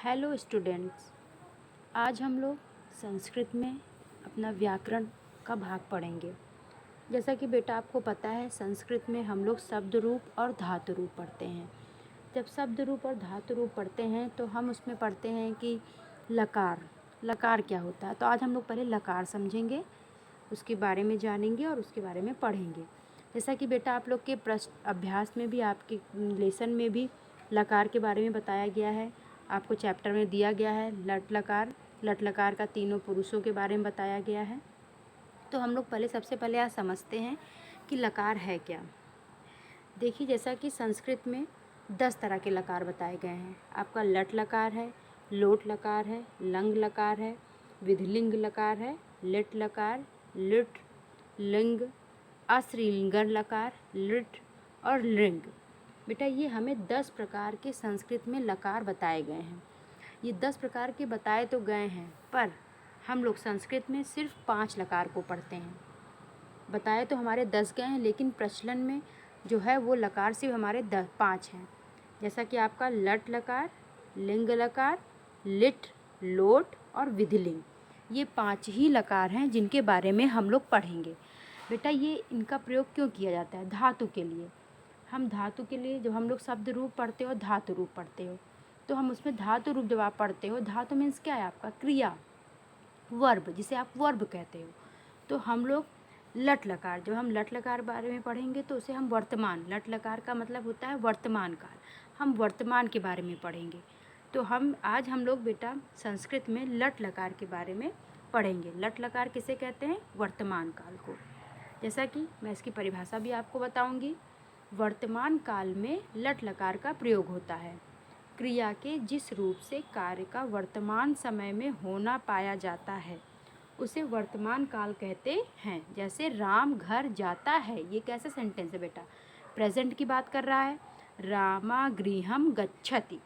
Hello students, आज हम लोग संस्कृत में अपना व्याकरण का भाग पढ़ेंगे। जैसा कि बेटा आपको पता है, संस्कृत में हम लोग शब्द रूप और धातु रूप पढ़ते हैं। जब शब्द रूप और धातु रूप पढ़ते हैं तो हम उसमें पढ़ते हैं कि लकार क्या होता है। तो आज हम लोग पहले लकार समझेंगे, उसके बारे में जानेंगे और उसके बारे में पढ़ेंगे। जैसा कि बेटा आप लोग के प्रश्न अभ्यास में भी, आपके लेसन में भी लकार के बारे में बताया गया है। आपको चैप्टर में दिया गया है लट लकार का तीनों पुरुषों के बारे में बताया गया है। तो हम लोग सबसे पहले आज समझते हैं कि लकार है क्या। देखिए, जैसा कि संस्कृत में 10 तरह के लकार बताए गए हैं। आपका लट लकार है, लोट लकार है, लंग लकार है, विधिलिंग लकार है, लिट लकार, लिट, लिंग, अश्रीलिंगर लकार, लिट और लिंग। बेटा ये हमें 10 प्रकार के संस्कृत में लकार बताए गए हैं। ये 10 प्रकार के बताए तो गए हैं, पर हम लोग संस्कृत में सिर्फ 5 लकार को पढ़ते हैं। बताए तो हमारे 10 गए हैं, लेकिन प्रचलन में जो है वो लकार सिर्फ हमारे 5 हैं। जैसा कि आपका लट लकार, लिंग लकार, लिट, लोट और विधिलिंग, ये 5 ही लकार हैं जिनके बारे में हम लोग पढ़ेंगे। बेटा ये इनका प्रयोग क्यों किया जाता है? धातु के लिए। हम धातु के लिए जब हम लोग शब्द रूप पढ़ते हो, धातु रूप पढ़ते हो, तो हम उसमें धातु रूप जब आप पढ़ते हो, धातु मीन्स क्या है? आपका क्रिया, वर्ब, जिसे आप वर्ब कहते हो। तो हम लोग लट लकार, जब हम लट लकार बारे में पढ़ेंगे तो उसे हम वर्तमान, लट लकार का मतलब होता है वर्तमान काल, हम वर्तमान के बारे में पढ़ेंगे। तो आज हम लोग बेटा संस्कृत में लट लकार के बारे में पढ़ेंगे। लट लकार किसे कहते हैं? वर्तमान काल को। जैसा कि मैं इसकी परिभाषा भी आपको बताऊंगी। वर्तमान काल में लट लकार का प्रयोग होता है। क्रिया के जिस रूप से कार्य का वर्तमान समय में होना पाया जाता है उसे वर्तमान काल कहते हैं। जैसे राम घर जाता है, ये कैसे सेंटेंस है बेटा? प्रेजेंट की बात कर रहा है। रामा गृहम गच्छति,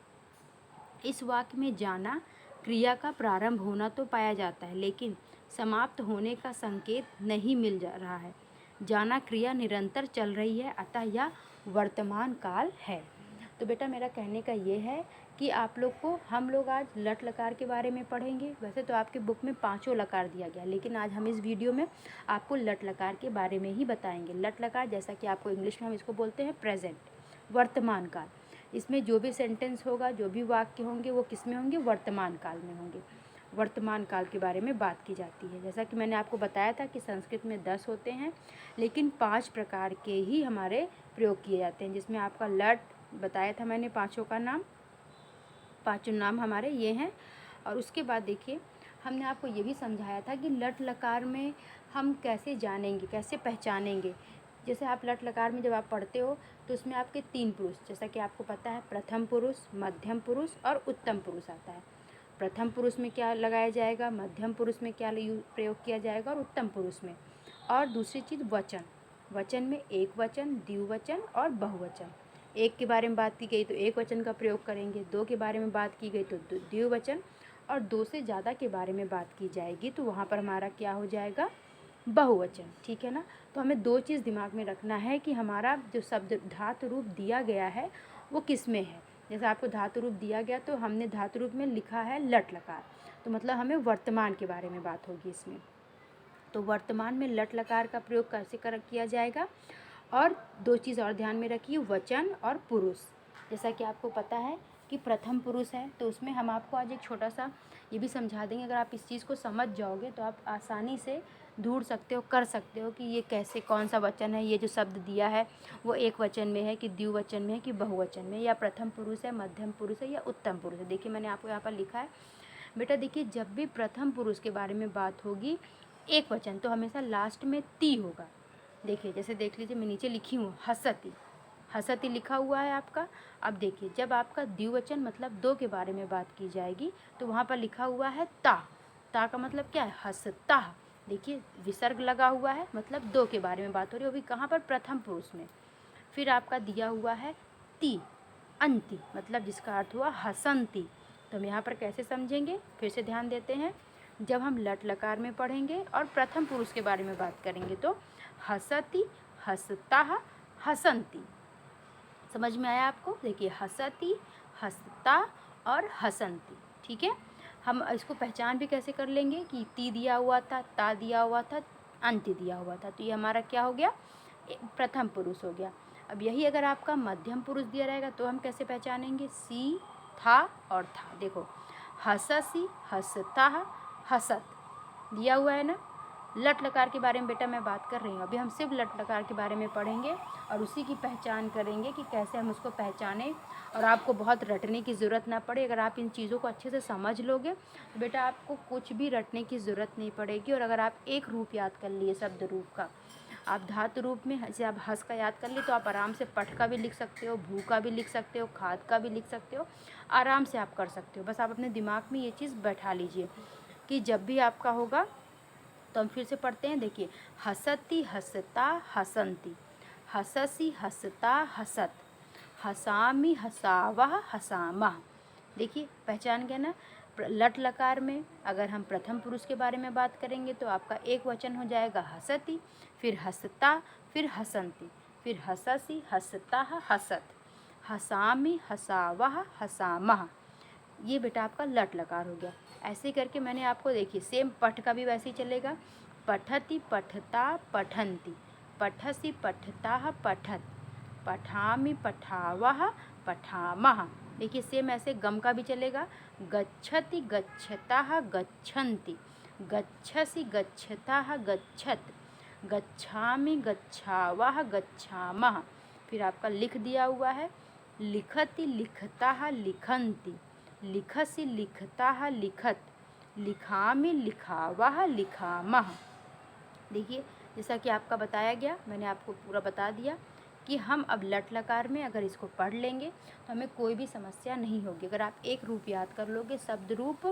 इस वाक्य में जाना क्रिया का प्रारंभ होना तो पाया जाता है, लेकिन समाप्त होने का संकेत नहीं मिल जा रहा है। जाना क्रिया निरंतर चल रही है, अतः यह वर्तमान काल है। तो बेटा मेरा कहने का ये है कि आप लोग को, हम लोग आज लट लकार के बारे में पढ़ेंगे। वैसे तो आपके बुक में 5 लकार दिया गया, लेकिन आज हम इस वीडियो में आपको लट लकार के बारे में ही बताएंगे। लट लकार, जैसा कि आपको इंग्लिश में हम इसको बोलते हैं प्रेजेंट, वर्तमान काल। इसमें जो भी सेंटेंस होगा, जो भी वाक्य होंगे, वो किस में होंगे? वर्तमान काल में होंगे। वर्तमान काल के बारे में बात की जाती है। जैसा कि मैंने आपको बताया था कि संस्कृत में 10 होते हैं, लेकिन 5 प्रकार के ही हमारे प्रयोग किए जाते हैं। जिसमें आपका लट बताया था मैंने, 5 का नाम, 5 नाम हमारे ये हैं। और उसके बाद देखिए, हमने आपको ये भी समझाया था कि लट लकार में हम कैसे जानेंगे, कैसे पहचानेंगे। जैसे आप लट लकार में जब आप पढ़ते हो तो उसमें आपके 3 पुरुष, जैसा कि आपको पता है, प्रथम पुरुष, मध्यम पुरुष और उत्तम पुरुष आता है। प्रथम पुरुष में क्या लगाया जाएगा, मध्यम पुरुष में क्या प्रयोग किया जाएगा और उत्तम पुरुष में। और दूसरी चीज़ वचन, वचन में एक वचन, द्विवचन और बहुवचन। एक के बारे में बात की गई तो एक वचन का प्रयोग करेंगे, 2 के बारे में बात की गई तो द्विवचन, और 2 से ज़्यादा के बारे में बात की जाएगी तो वहाँ पर हमारा क्या हो जाएगा? बहुवचन। ठीक है ना? तो हमें 2 चीज़ दिमाग में रखना है कि हमारा जो शब्द धातु रूप दिया गया है वो किस में है। जैसे आपको धातु रूप दिया गया तो हमने धातु रूप में लिखा है लट लकार, तो मतलब हमें वर्तमान के बारे में बात होगी इसमें। तो वर्तमान में लट लकार का प्रयोग कैसे किया जाएगा? और 2 चीज़ और ध्यान में रखिए, वचन और पुरुष। जैसा कि आपको पता है कि प्रथम पुरुष है, तो उसमें हम आपको आज एक छोटा सा ये भी समझा देंगे। अगर आप इस चीज़ को समझ जाओगे तो आप आसानी से ढूंढ सकते हो, कर सकते हो कि ये कैसे, कौन सा वचन है, ये जो शब्द दिया है वो एक वचन में है कि द्विवचन में है कि बहुवचन में, या प्रथम पुरुष है, मध्यम पुरुष है या उत्तम पुरुष है। देखिए मैंने आपको यहाँ पर लिखा है बेटा। देखिए, जब भी प्रथम पुरुष के बारे में बात होगी एक वचन, तो हमेशा लास्ट में ती होगा। देखिए, जैसे देख लीजिए, मैं नीचे लिखी हूँ हसती, हसती लिखा हुआ है आपका। अब देखिए, जब आपका द्विवचन मतलब 2 के बारे में बात की जाएगी तो वहाँ पर लिखा हुआ है ता। ता का मतलब क्या है? हसता। देखिए विसर्ग लगा हुआ है, मतलब 2 के बारे में बात हो रही है, वो भी कहाँ पर? प्रथम पुरुष में। फिर आपका दिया हुआ है ती, अंति, मतलब जिसका अर्थ हुआ हसंती। तो हम यहाँ पर कैसे समझेंगे? फिर से ध्यान देते हैं। जब हम लट लकार में पढ़ेंगे और प्रथम पुरुष के बारे में बात करेंगे तो हसती, हसता, हसंती। समझ में आया आपको? देखिए, हसती, हसता और हसंती। ठीक है। हम इसको पहचान भी कैसे कर लेंगे कि ती दिया हुआ था, ता दिया हुआ था, अंत्य दिया हुआ था, तो ये हमारा क्या हो गया, प्रथम पुरुष हो गया। अब यही अगर आपका मध्यम पुरुष दिया रहेगा तो हम कैसे पहचानेंगे, सी, था और था। देखो हससी, हसता, हसत दिया हुआ है ना। लट लकार के बारे में बेटा मैं बात कर रही हूँ, अभी हम सिर्फ लट लकार के बारे में पढ़ेंगे और उसी की पहचान करेंगे कि कैसे हम उसको पहचानें, और आपको बहुत रटने की ज़रूरत ना पड़े। अगर आप इन चीज़ों को अच्छे से समझ लोगे तो बेटा आपको कुछ भी रटने की ज़रूरत नहीं पड़ेगी। और अगर आप एक रूप याद कर लिए शब्द रूप का, आप धातु रूप में जैसे आप हंस का याद कर लिए तो आप आराम से पठ का भी लिख सकते हो, भू का भी लिख सकते हो, खाद का भी लिख सकते हो, आराम से आप कर सकते हो। बस आप अपने दिमाग में ये चीज़ बैठा लीजिए कि जब भी आपका होगा तो हम फिर से पढ़ते हैं। देखिए हसती, हसता, हसंती, हससी, हसता, हसत, हसामी, हसावह, हसामह। देखिए पहचान गया ना। लट लकार में अगर हम प्रथम पुरुष के बारे में बात करेंगे तो आपका एक वचन हो जाएगा हसती, फिर हसता, फिर हसंती, फिर हससी, हसता, हसत, हसामी, हसावह, हसामह। ये बेटा आपका लट लकार हो गया। ऐसे करके मैंने आपको देखिए सेम पठ का भी वैसे ही चलेगा। पठति, पठता, पठन्ति, पठसी, पठता, पठत, पठामि, पठावह, पठामह। देखिए सेम ऐसे गम का भी चलेगा। गच्छति, गच्छता, गच्छन्ति, गच्छसि, गच्छता, गच्छत, गच्छामि, गच्छावह, गच्छामः। फिर आपका लिख दिया हुआ है। लिखति, लिखता, लिखन्ति, लिखसि, लिखता, लिखत, लिखामि, लिखावह, लिखामः। देखिए जैसा कि आपका बताया गया, मैंने आपको पूरा बता दिया कि हम अब लट लकार में अगर इसको पढ़ लेंगे तो हमें कोई भी समस्या नहीं होगी। अगर आप एक रूप याद कर लोगे शब्द रूप,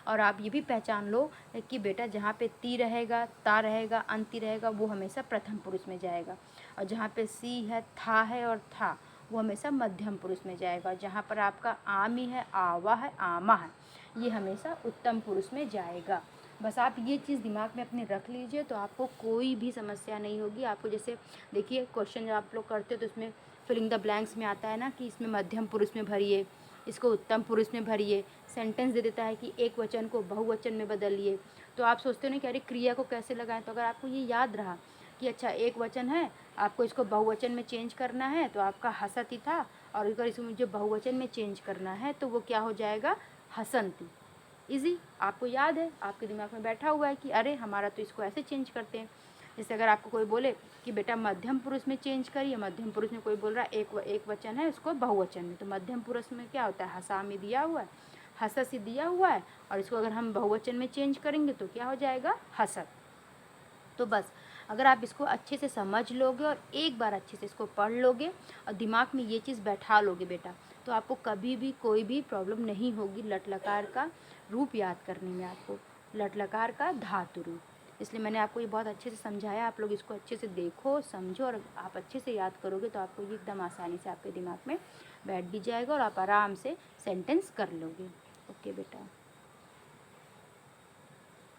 और आप ये भी पहचान लो कि बेटा जहाँ पे ती रहेगा, ता रहेगा, अंति रहेगा वो हमेशा प्रथम पुरुष में जाएगा, और जहाँ पे सी है, था है और था वो हमेशा मध्यम पुरुष में जाएगा। जहाँ पर आपका आमी है, आवा है, आमा है, ये हमेशा उत्तम पुरुष में जाएगा। बस आप ये चीज़ दिमाग में अपने रख लीजिए तो आपको कोई भी समस्या नहीं होगी। आपको जैसे देखिए क्वेश्चन जब आप लोग करते हो तो उसमें फिलिंग द ब्लैंक्स में आता है ना कि इसमें मध्यम पुरुष में भरिए, इसको उत्तम पुरुष में भरिए। सेंटेंस दे देता है कि एक वचन को बहुवचन में बदलिए, तो आप सोचते हो ना कि अरे क्रिया को कैसे लगाएं। तो अगर आपको ये याद रहा कि अच्छा एक वचन है, आपको इसको बहुवचन में चेंज करना है तो आपका हसती था, और अगर इसको मुझे बहुवचन में चेंज करना है तो वो क्या हो जाएगा, हसंती। इजी, आपको याद है, आपके दिमाग में बैठा हुआ है कि अरे हमारा तो इसको ऐसे चेंज करते हैं। जैसे अगर आपको कोई बोले कि बेटा मध्यम पुरुष में चेंज करिए, मध्यम पुरुष में कोई बोल रहा है एक वचन है उसको बहुवचन में, तो मध्यम पुरुष में क्या होता है, हसामी दिया हुआ है, हससी दिया हुआ है, और इसको अगर हम बहुवचन में चेंज करेंगे तो क्या हो जाएगा, हसत। तो बस अगर आप इसको अच्छे से समझ लोगे और एक बार अच्छे से इसको पढ़ लोगे और दिमाग में ये चीज़ बैठा लोगे बेटा, तो आपको कभी भी कोई भी प्रॉब्लम नहीं होगी लट लकार का रूप याद करने में, आपको लट लकार का धातु रूप। इसलिए मैंने आपको ये बहुत अच्छे से समझाया। आप लोग इसको अच्छे से देखो, समझो, और आप अच्छे से याद करोगे तो आपको ये एकदम आसानी से आपके दिमाग में बैठ भी जाएगा और आप आराम से सेंटेंस कर लोगे। ओके बेटा,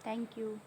थैंक यू।